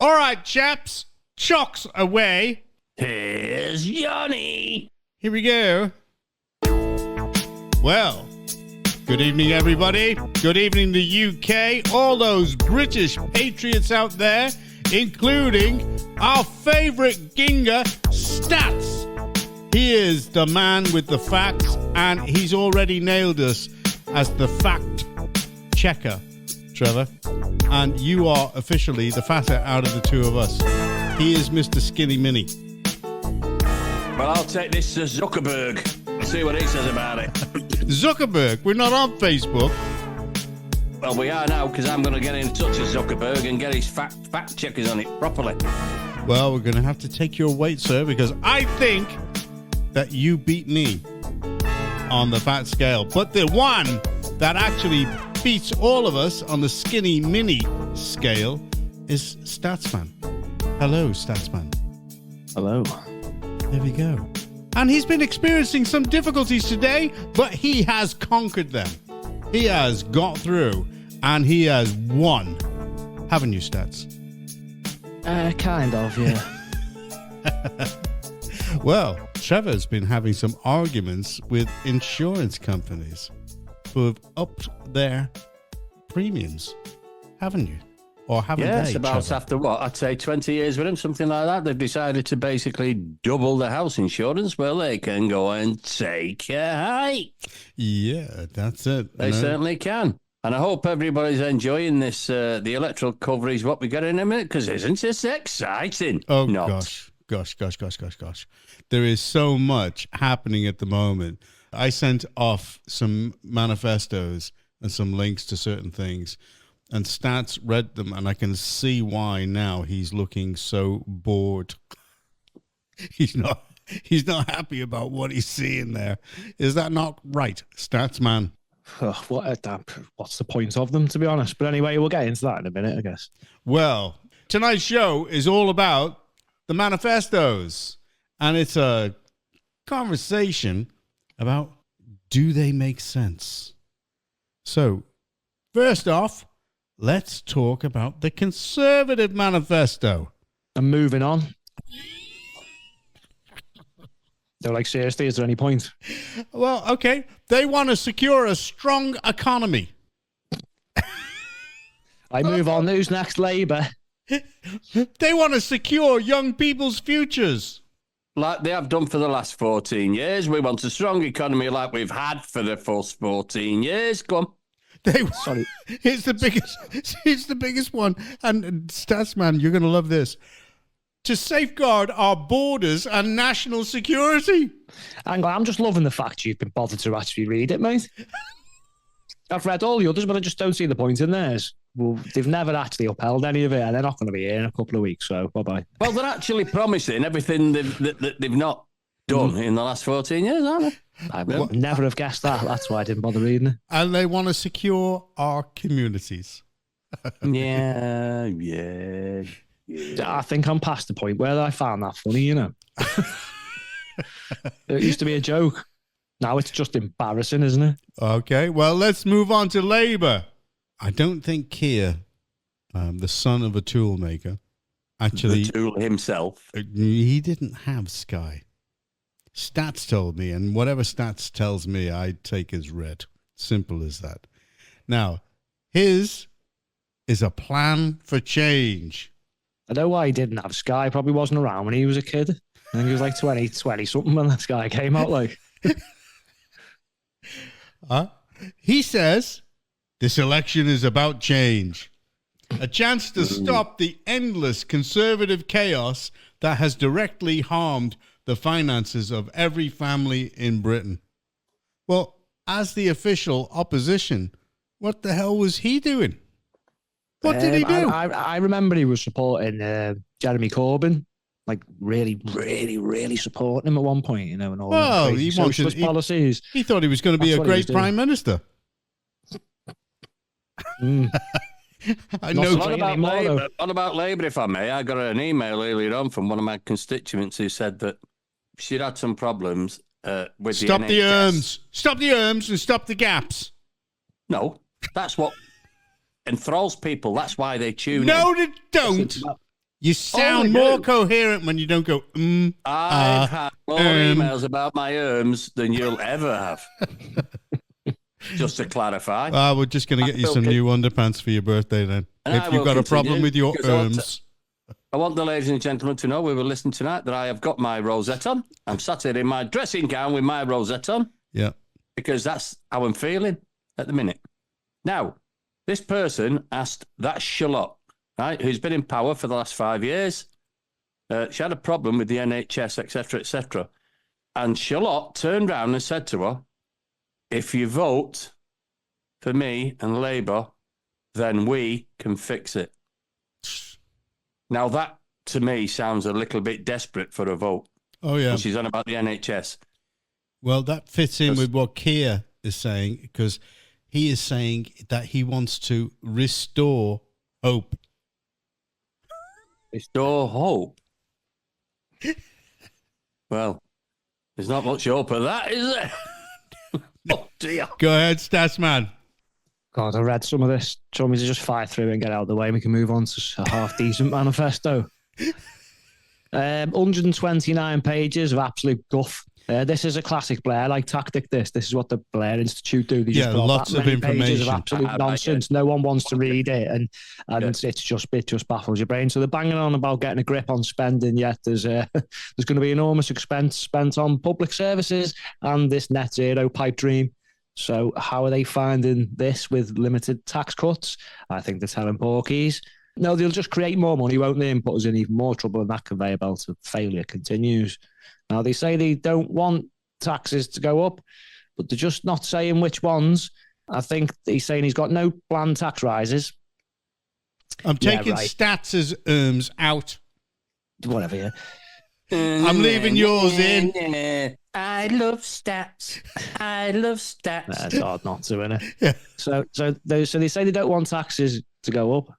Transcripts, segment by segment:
All right, chaps, chocks away. Here's Johnny. Here we go. Well, good evening, everybody. Good evening, the UK. All those British patriots out there, including our favourite ginger, Stats. He is the man with the facts, and he's already nailed us as the fact checker, Trevor. And you are officially the fatter out of the two of us. He is Mr. Skinny Minny. Well, I'll take this to Zuckerberg and see what he says about it. Zuckerberg, we're not on Facebook. Well, we are now, because I'm going to get in touch with Zuckerberg and get his fact checkers on it properly. Well, we're going to have to take your weight, sir, because I think that you beat me on the fat scale. But the one that actually beats all of us on the Skinny Minny scale is Statsman. Hello, Statsman. Hello. There we go. And he's been experiencing some difficulties today, but he has conquered them. He has got through, and he has won. Haven't you, Stats? Kind of, yeah. Well, Trevor's been having some arguments with insurance companies who have upped their premiums, haven't you? Or haven't they? Yes, about Trevor? after what? I'd say 20 years with him, something like that. They've decided to basically double the house insurance. Well, they can go and take a hike. Yeah, that's it. They certainly can. And I hope everybody's enjoying this, the electoral coverage, what we get in a minute, because isn't this exciting? Oh, Not. Gosh. There is so much happening at the moment. I sent off some manifestos and some links to certain things, and Stats read them, and I can see why now he's looking so bored. He's not happy about what he's seeing there. Is that not right, Stats man? What's the point of them, to be honest? But anyway, we'll get into that in a minute, I guess. Well, tonight's show is all about the manifestos, and it's a conversation about, do they make sense? So, first off, let's talk about the Conservative manifesto. And moving on. They're like, seriously, is there any point? Well, okay. They want to secure a strong economy. I move on. Who's next? Labour. They want to secure young people's futures. Like they have done for the last 14 years. We want a strong economy like we've had for the first 14 years. Go on. Sorry. It's the biggest one. And Statsman, you're going to love this. To safeguard our borders and national security. Hang on, I'm just loving the fact you've been bothered to actually read it, mate. I've read all the others, but I just don't see the point in theirs. Well, they've never actually upheld any of it, and they're not going to be here in a couple of weeks, so bye-bye. Well, they're actually promising everything they've not done in the last 14 years, aren't they? I would never have guessed that. That's why I didn't bother reading it. And they want to secure our communities. Yeah. I think I'm past the point where I found that funny, you know. It used to be a joke. Now it's just embarrassing, isn't it? Okay, well, let's move on to Labour. I don't think Keir, the son of a tool maker, actually... The tool himself. He didn't have Sky. Stats told me, and whatever Stats tells me, I take as read. Simple as that. Now, his is a plan for change. I know why he didn't have Sky. Probably wasn't around when he was a kid. I think he was like 20 something when that Sky came out. Like, he says this election is about change, a chance to stop the endless Conservative chaos that has directly harmed the finances of every family in Britain. Well, as the official opposition, what the hell was he doing? What did he do? I remember he was supporting Jeremy Corbyn, like really, really, really supporting him at one point, you know, and all the socialist policies. He thought he was going to be a great prime minister. I know. What about Labour, if I may? I got an email earlier on from one of my constituents who said that she'd had some problems with Stop the ERMs. Stop the ERMs and stop the gaps. No, that's what enthralls people. That's why they tune in. No, they don't. You sound more coherent when you don't go, I've had more emails about my than you'll ever have. Just to clarify. We're just going to get you some new underpants for your birthday then. And if you've got a problem with your I want the ladies and gentlemen to know we were listening tonight that I have got my rosette on. I'm sat here in my dressing gown with my rosette on. Yeah. Because that's how I'm feeling at the minute. Now, this person asked that Charlotte, right, who's been in power for the last 5 years. She had a problem with the NHS, etc., etc. And Charlotte turned around and said to her, if you vote for me and Labour, then we can fix it. Now, that, to me, sounds a little bit desperate for a vote. Oh, yeah. And she's on about the NHS. Well, that fits in with what Keir is saying, because he is saying that he wants to restore hope. Restore hope? Well, there's not much hope of that, is there? Oh, dear. Go ahead, Statsman. God, I read some of this. Do you want me to just fire through and get out of the way and we can move on to a half-decent manifesto? 129 pages of absolute guff. This is a classic Blair-like tactic, this. This is what the Blair Institute do. They just put lots of information. Pages of absolute nonsense. No one wants to read it, and it just baffles your brain. So they're banging on about getting a grip on spending, yet there's going to be enormous expense spent on public services and this net zero pipe dream. So how are they finding this with limited tax cuts? I think they're telling porkies. No, they'll just create more money, won't they, and put us in even more trouble, and that conveyor belt of failure continues. Now, they say they don't want taxes to go up, but they're just not saying which ones. I think he's saying he's got no planned tax rises. I'm taking stats as out. Whatever, yeah. I'm leaving yours in. I love stats. I love stats. That's hard not to, isn't it? Yeah. So they say they don't want taxes to go up.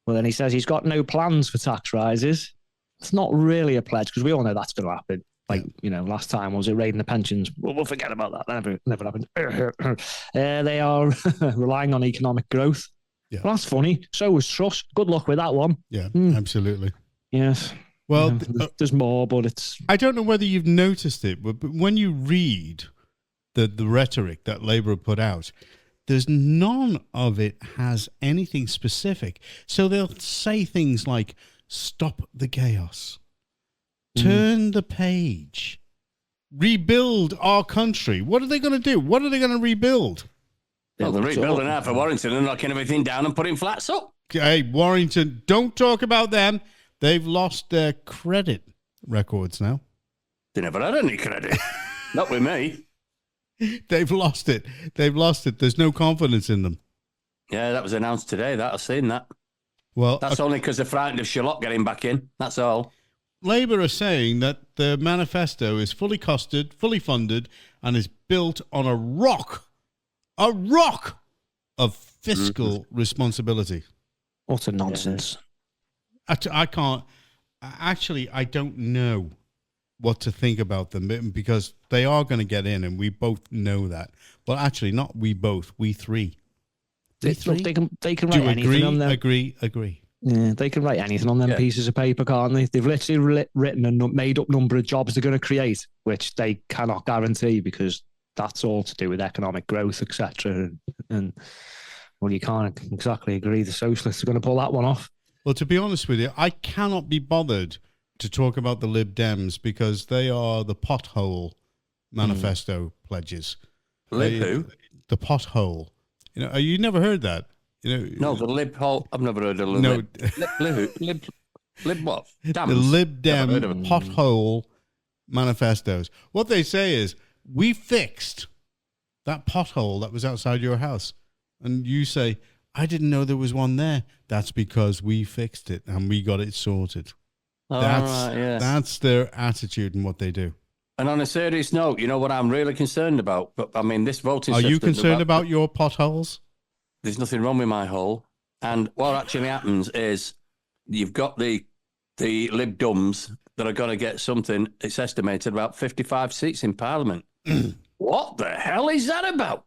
Well, then he says he's got no plans for tax rises. It's not really a pledge, because we all know that's going to happen. Like, last time, was it raiding the pensions? Well, we'll forget about that. Never happened. They are relying on economic growth. Yeah. Well, that's funny. So was Truss. Good luck with that one. Yeah, absolutely. Yes. Well, there's more, but it's... I don't know whether you've noticed it, but when you read the rhetoric that Labour put out, there's none of it has anything specific. So they'll say things like, stop the chaos, turn the page, rebuild our country. What are they going to do? What are they going to rebuild? Well, they're rebuilding half of Warrington and knocking everything down and putting flats up. Hey, Warrington, don't talk about them. They've lost their credit records now. They never had any credit. Not with me. They've lost it. There's no confidence in them. Yeah, that was announced today. I've seen that. Well, that's only because they're frightened of Charlotte getting back in. That's all. Labour are saying that the manifesto is fully costed, fully funded, and is built on a rock of fiscal responsibility. Utter nonsense. I can't. Actually, I don't know what to think about them, because they are going to get in, and we both know that. Well, actually, not we both. We three. They can write anything on them. Agree. Yeah, they can write anything on them pieces of paper, can't they? They've literally written a made-up number of jobs they're going to create, which they cannot guarantee, because that's all to do with economic growth, etc. And well, you can't exactly agree the socialists are going to pull that one off. Well, to be honest with you, I cannot be bothered to talk about the Lib Dems, because they are the pothole manifesto pledges. Who? The pothole. You never heard that? No, the lib hole. I've never heard of lib. No, lib what? Dams. The Lib Dem pothole manifestos. What they say is, we fixed that pothole that was outside your house, and you say, I didn't know there was one there. That's because we fixed it and we got it sorted. That's their attitude and what they do. And on a serious note, you know what I'm really concerned about? But I mean, this voting system... Are you concerned about your potholes? There's nothing wrong with my hole. And what actually happens is you've got the Lib Dums that are going to get something, it's estimated, about 55 seats in Parliament. What the hell is that about?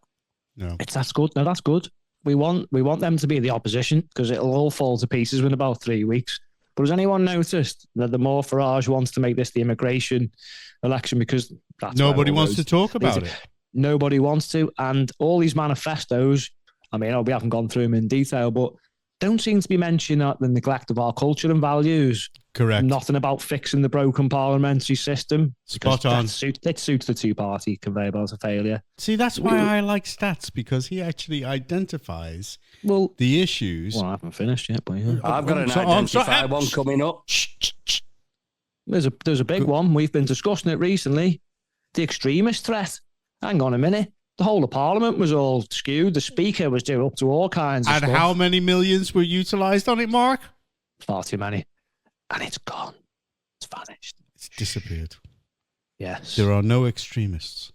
No. That's good. No, that's good. We want them to be the opposition, because it'll all fall to pieces in about 3 weeks. But has anyone noticed that the more Farage wants to make this the immigration election, because that's Nobody wants to talk about it. Nobody wants to. And all these manifestos, I mean, we haven't gone through them in detail, but don't seem to be mentioning the neglect of our culture and values. Correct. Nothing about fixing the broken parliamentary system. Spot on. It suits the two-party conveyor belt of failure. See, that's why I like Stats, because he actually identifies the issues. Well, I haven't finished yet, but yeah. I've got an identify one coming up. There's a big one. We've been discussing it recently. The extremist threat. Hang on a minute. The whole of Parliament was all skewed. The Speaker was due up to all kinds of stuff. And how many millions were utilised on it, Mark? Far too many. And it's gone. It's vanished. It's disappeared. Yes. There are no extremists.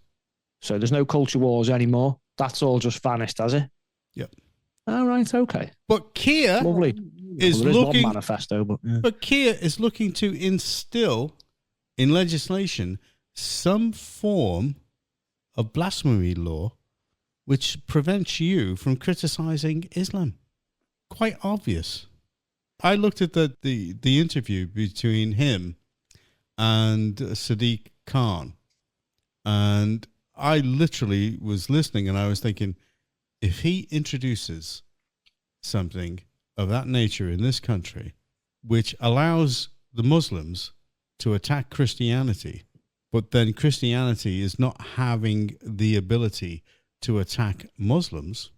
So there's no culture wars anymore. That's all just vanished, has it? Yep. All right, okay. But Keir is looking... one manifesto, but... Yeah. But Keir is looking to instill in legislation some form of blasphemy law which prevents you from criticising Islam. Quite obvious. I looked at the interview between him and Sadiq Khan, and I literally was listening and I was thinking, if he introduces something of that nature in this country, which allows the Muslims to attack Christianity, but then Christianity is not having the ability to attack Muslims,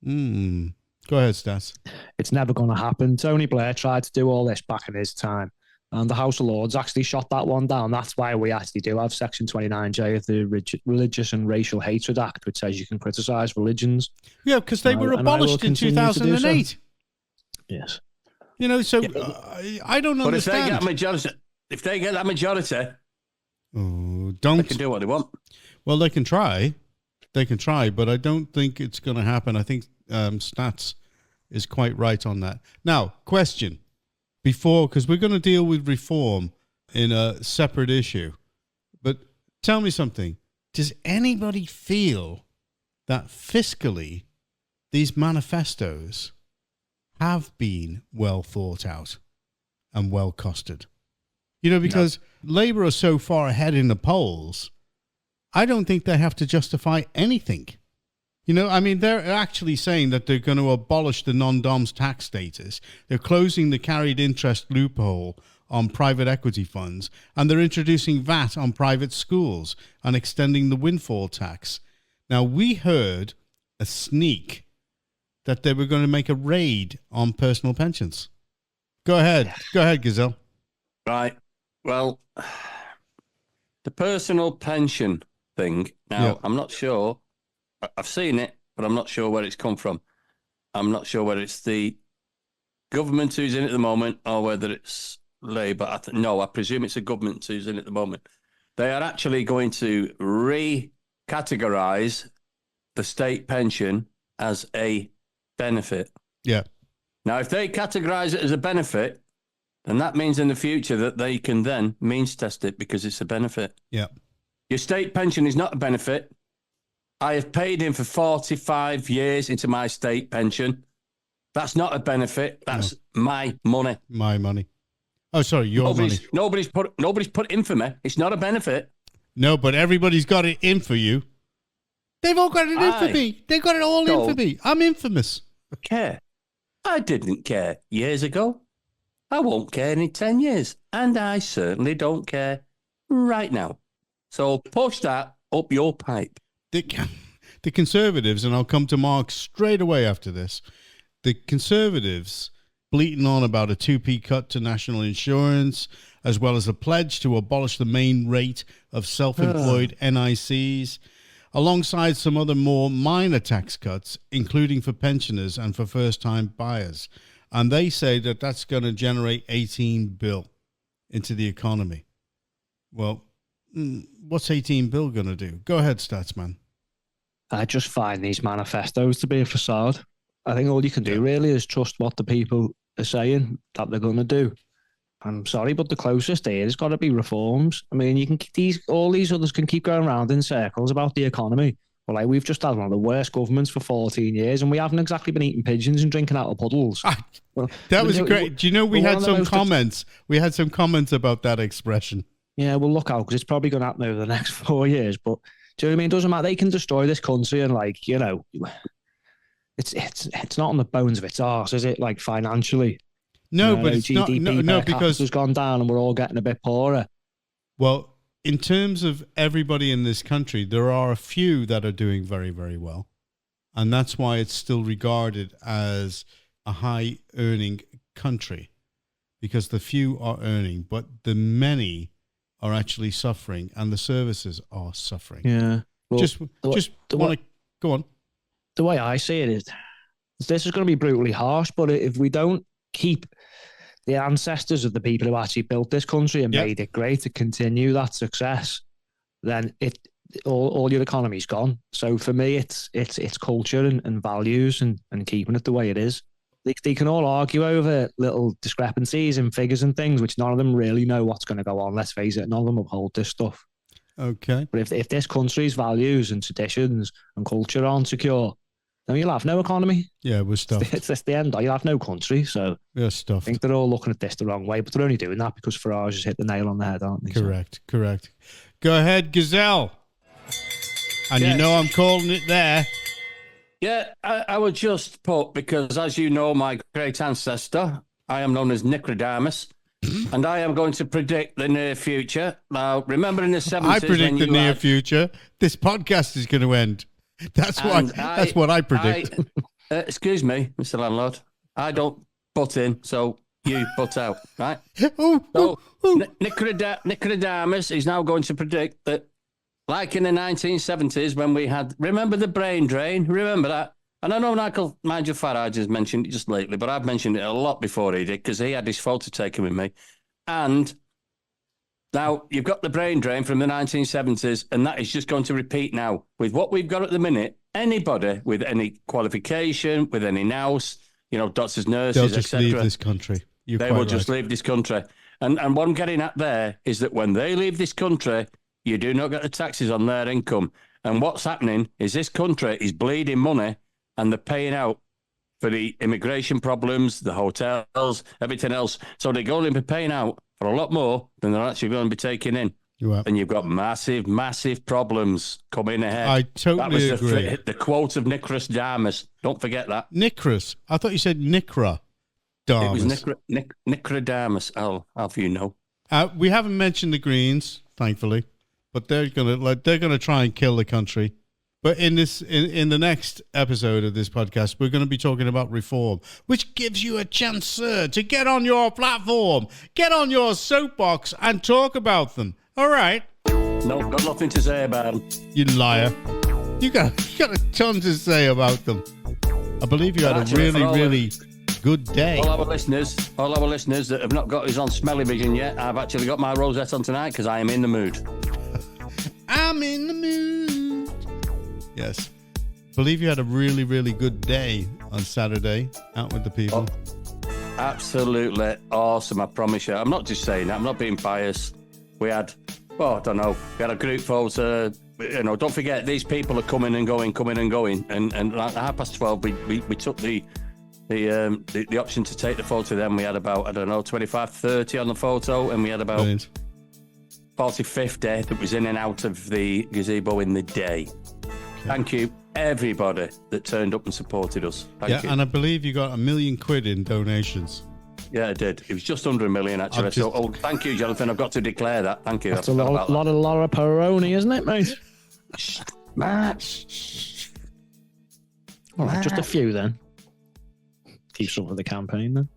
go ahead, Stats. It's never going to happen. Tony Blair tried to do all this back in his time, and the House of Lords actually shot that one down. That's why we actually do have Section 29J of the Religious and Racial Hatred Act, which says you can criticise religions. Yeah, because they were abolished in 2008. So. Yes. You know, so I don't understand. But if they get that majority, they can do what they want. Well, they can try. They can try, but I don't think it's going to happen. I think Stats is quite right on that. Now, question. Because we're going to deal with reform in a separate issue. But tell me something. Does anybody feel that fiscally these manifestos have been well thought out and well costed? You know, because Labour are so far ahead in the polls, I don't think they have to justify anything. You know, I mean, they're actually saying that they're going to abolish the non-doms tax status. They're closing the carried interest loophole on private equity funds, and they're introducing VAT on private schools and extending the windfall tax. Now, we heard a sneak that they were going to make a raid on personal pensions. Go ahead. Go ahead, Gazelle. Right. Well, the personal pension thing. Now, I'm not sure. I've seen it, but I'm not sure where it's come from. I'm not sure whether it's the government who's in it at the moment or whether it's Labour. I presume it's the government who's in it at the moment. They are actually going to recategorise the state pension as a benefit. Yeah. Now, if they categorise it as a benefit, then that means in the future that they can then means test it because it's a benefit. Yeah. Your state pension is not a benefit. I have paid in for 45 years into my state pension. That's not a benefit. That's my money. My money. Oh, sorry, your money. Nobody's put in for me. It's not a benefit. No, but everybody's got it in for you. They've all got it in for me. They've got it all in for me. I'm infamous. Care. I didn't care years ago. I won't care in 10 years. And I certainly don't care right now. So push that up your pipe. The Conservatives, and I'll come to Mark straight away after this, the Conservatives bleating on about a 2p cut to national insurance, as well as a pledge to abolish the main rate of self-employed NICs, alongside some other more minor tax cuts, including for pensioners and for first-time buyers. And they say that that's going to generate 18 bill into the economy. Well, what's 18 bill going to do? Go ahead, Statsman. I just find these manifestos to be a facade. I think all you can do really is trust what the people are saying that they're going to do. I'm sorry, but the closest here has got to be reforms. I mean, you can all these others can keep going around in circles about the economy, Well, like, we've just had one of the worst governments for 14 years, and we haven't exactly been eating pigeons and drinking out of puddles. Well, that was great. Do you know we had some comments? We had some comments about that expression. Yeah, well, look out, because it's probably going to happen over the next 4 years. But do you know what I mean? It doesn't matter. They can destroy this country, and like, you know, it's not on the bones of its arse, is it? Like, financially. No, but it's GDP no, because has gone down, and we're all getting a bit poorer. Well, in terms of everybody in this country, there are a few that are doing very, very well. And that's why it's still regarded as a high-earning country, because the few are earning, but the many are actually suffering, and the services are suffering. Yeah. Well, just want to go on. The way I see it is, this is going to be brutally harsh, but if we don't keep the ancestors of the people who actually built this country and made it great to continue that success, then all your economy's gone. So for me, it's culture and values and keeping it the way it is. They can all argue over little discrepancies in figures and things, which none of them really know what's going to go on. Let's face it, none of them uphold this stuff. Okay. But if this country's values and traditions and culture aren't secure, then you'll have no economy. Yeah, we're stuffed. It's the end. You'll have no country. So we're stuffed. I think they're all looking at this the wrong way, but they're only doing that because Farage has hit the nail on the head, aren't they? Correct. Go ahead, Gazelle. And you know I'm calling it there. Yeah, I would just put, because as you know, my great ancestor, I am known as Nicodemus, and I am going to predict the near future. Now, remember in the 70s... I predict the near future. This podcast is going to end. That's what I predict. Excuse me, Mr. Landlord. I don't butt in, so you butt out, right? Nicodemus is now going to predict that, like in the 1970s when we had... Remember the brain drain? Remember that? And I know Nigel Farage has mentioned it just lately, but I've mentioned it a lot before he did, because he had his photo taken with me. And... now, you've got the brain drain from the 1970s, and that is just going to repeat now. With what we've got at the minute, anybody with any qualification, with any nous, you know, doctors, nurses, they'll just leave this country. They will just leave this country. And what I'm getting at there is that when they leave this country, you do not get the taxes on their income. And what's happening is this country is bleeding money, and they're paying out for the immigration problems, the hotels, everything else. So they're going to be paying out for a lot more than they're actually going to be taking in. And you've got massive, massive problems coming ahead. I totally agree. The quote of Nicodemus. Don't forget that. Nicodemus. I thought you said Nicra. It was Nicodemus. I'll have you know. We haven't mentioned the Greens, thankfully, but they're gonna try and kill the country. But in the next episode of this podcast, we're going to be talking about reform, which gives you a chance, sir, to get on your platform, get on your soapbox, and talk about them. All right? No, got nothing to say about them. You liar! You got a ton to say about them. I believe you had a really good day. All our listeners that have not got us on Smelly Vision yet, I've actually got my rosette on tonight because I am in the mood. I'm in the mood. Yes. Believe you had a really, really good day on Saturday out with the people. Oh, absolutely awesome, I promise you. I'm not just saying that. I'm not being biased. We had, I don't know, we had a group photo. You know, don't forget, these people are coming and going. And at 12:30, we took the option to take the photo. Then we had about, 25, 30 on the photo. And we had about 40, 50 that was in and out of the gazebo in the day. Thank you, everybody that turned up and supported us. Thank you. And I believe you got $1 million in donations. Yeah, I did. It was just under $1 million, actually. So, thank you, Jonathan. I've got to declare that. Thank you. That's a lot of Peroni, isn't it, mate? All right, just a few then. Keep some for the campaign then.